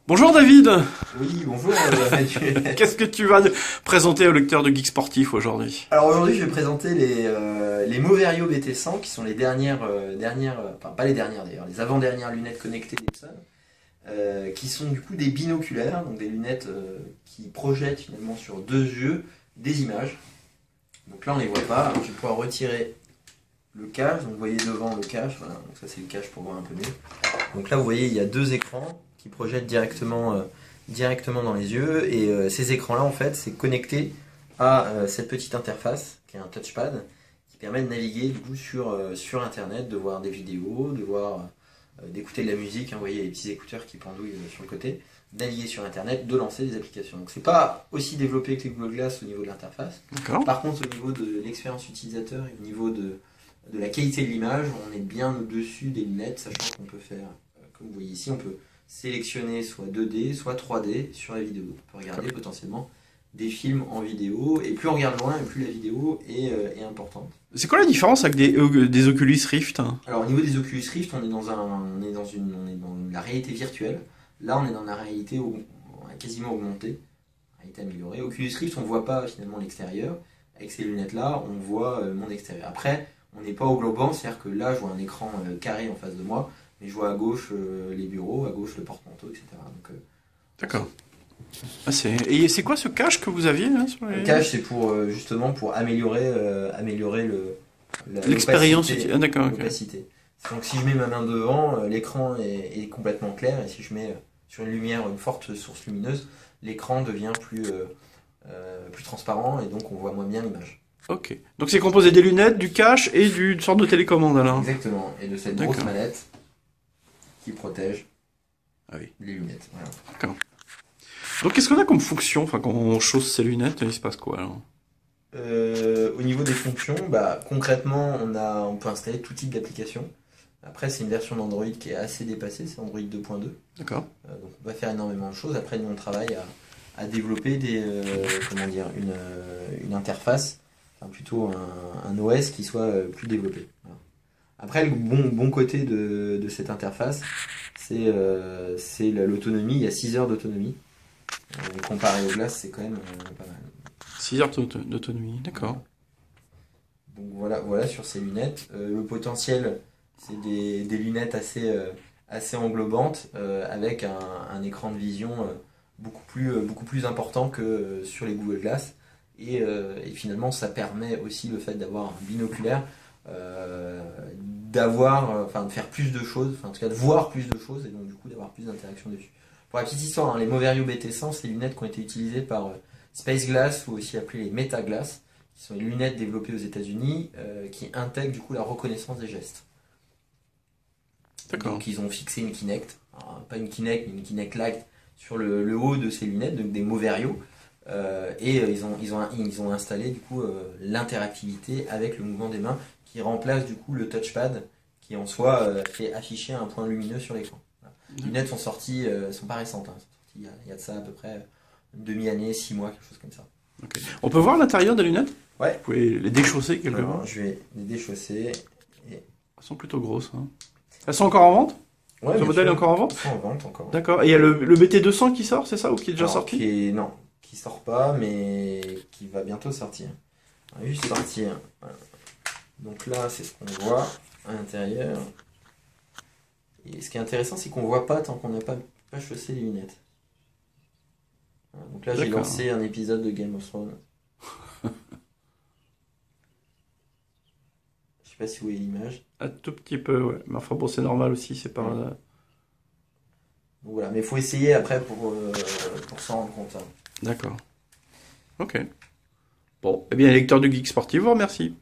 Bonjour David, Oui, bonjour Mathieu. qu'est-ce que tu vas présenter au lecteur de Geek Sportif aujourd'hui? Alors aujourd'hui, je vais présenter les Moverio BT100 qui sont les enfin pas les dernières d'ailleurs, les avant-dernières lunettes connectées d'Epson, qui sont du coup des binoculaires, donc des lunettes qui projettent finalement sur deux yeux des images. Donc là, on les voit pas. Alors, je vais pouvoir retirer le cache. Donc vous voyez devant le cache, voilà. Donc ça c'est le cache pour voir un peu mieux. Donc là, vous voyez, il y a deux écrans qui projettent directement dans les yeux. Et ces écrans-là, en fait, c'est connecté à cette petite interface qui est un touchpad qui permet de naviguer du coup sur Internet, de voir des vidéos, d'écouter de la musique. Hein, vous voyez les petits écouteurs qui pendouillent sur le côté, naviguer sur Internet, de lancer des applications. Donc c'est pas aussi développé que les Google Glass au niveau de l'interface. D'accord. Par contre, au niveau de l'expérience utilisateur et au niveau de la qualité de l'image, on est bien au-dessus des lunettes, sachant qu'on peut faire, comme vous voyez ici, on peut sélectionner soit 2D, soit 3D sur la vidéo. On peut regarder potentiellement des films en vidéo, et plus on regarde loin, et plus la vidéo est importante. C'est quoi la différence avec des Oculus Rift? Alors au niveau des Oculus Rift, on est dans la réalité virtuelle. Là, on est dans la réalité quasiment augmentée, réalité améliorée. Oculus Rift, on ne voit pas finalement l'extérieur. Avec ces lunettes-là, on voit le monde extérieur. Après, on n'est pas au globant, c'est-à-dire que là, je vois un écran carré en face de moi, mais je vois à gauche les bureaux, à gauche le porte-manteau, etc. Donc, D'accord. Ah, et c'est quoi ce cache que vous aviez là, sur le cache, c'est justement pour améliorer l'expérience? l'opacité. Ah, d'accord, ok. L'opacité. Donc si je mets ma main devant, l'écran est complètement clair, et si je mets sur une lumière, une forte source lumineuse, l'écran devient plus transparent, et donc on voit moins bien l'image. Ok. Donc c'est composé des lunettes, du cache et d'une sorte de télécommande alors. Exactement, et de cette grosse manette qui protège les lunettes. Voilà. D'accord. Donc qu'est-ce qu'on a comme fonction, enfin quand on chausse ces lunettes, il se passe quoi alors? Au niveau des fonctions, concrètement, on peut installer tout type d'application. Après, c'est une version d'Android qui est assez dépassée, c'est Android 2.2. D'accord. Donc on va faire énormément de choses. Après, nous, on travaille à développer une interface, enfin plutôt un OS qui soit plus développé. Voilà. Après, le bon côté de cette interface, c'est l'autonomie. Il y a 6 heures d'autonomie. Comparé au Glass, c'est quand même pas mal. 6 heures d'autonomie, d'accord. Donc voilà sur ces lunettes. Le potentiel, c'est des lunettes assez englobantes, avec un écran de vision beaucoup plus important que sur les Google Glass. Et finalement, ça permet aussi le fait d'avoir un binoculaire, de faire plus de choses, en tout cas de voir plus de choses, et donc du coup d'avoir plus d'interaction dessus. Pour la petite histoire, les Moverio BT100, c'est des lunettes qui ont été utilisées par Space Glass, ou aussi appelées les Metaglass, qui sont des lunettes développées aux États-Unis, qui intègrent du coup la reconnaissance des gestes. D'accord. Donc ils ont fixé une Kinect, alors, pas une Kinect, mais une Kinect Lite sur le haut de ces lunettes, donc des Moverio, et ils ont installé du coup l'interactivité avec le mouvement des mains, qui remplace du coup le touchpad, qui en soi fait afficher un point lumineux sur l'écran. Les lunettes sont sorties, sont pas récentes, hein, sont sorties il y a de ça à peu près une demi-année, 6 mois, quelque chose comme ça. Okay. On peut voir l'intérieur des lunettes? Ouais. Vous pouvez les déchausser quelque part? Je vais les déchausser. Elles sont plutôt grosses. Hein. Elles sont encore en vente? Ouais, ce modèle est encore en vente? Elles sont en vente encore. D'accord. Et il y a le BT200 qui sort, c'est ça? Ou qui est déjà sorti? Non, qui sort pas, mais qui va bientôt sortir. On va juste sortir. Voilà. Donc là, c'est ce qu'on voit à l'intérieur. Et ce qui est intéressant, c'est qu'on voit pas tant qu'on n'a pas chaussé les lunettes. Voilà. Donc là, j'ai lancé un épisode de Game of Thrones. Je sais pas si vous voyez l'image. Un tout petit peu, ouais. Mais enfin bon, c'est normal aussi, c'est pas... Ouais. Donc voilà, mais il faut essayer après pour s'en rendre compte. Hein. D'accord. Ok. Bon, eh bien, lecteur du Geek Sportif, vous remercie.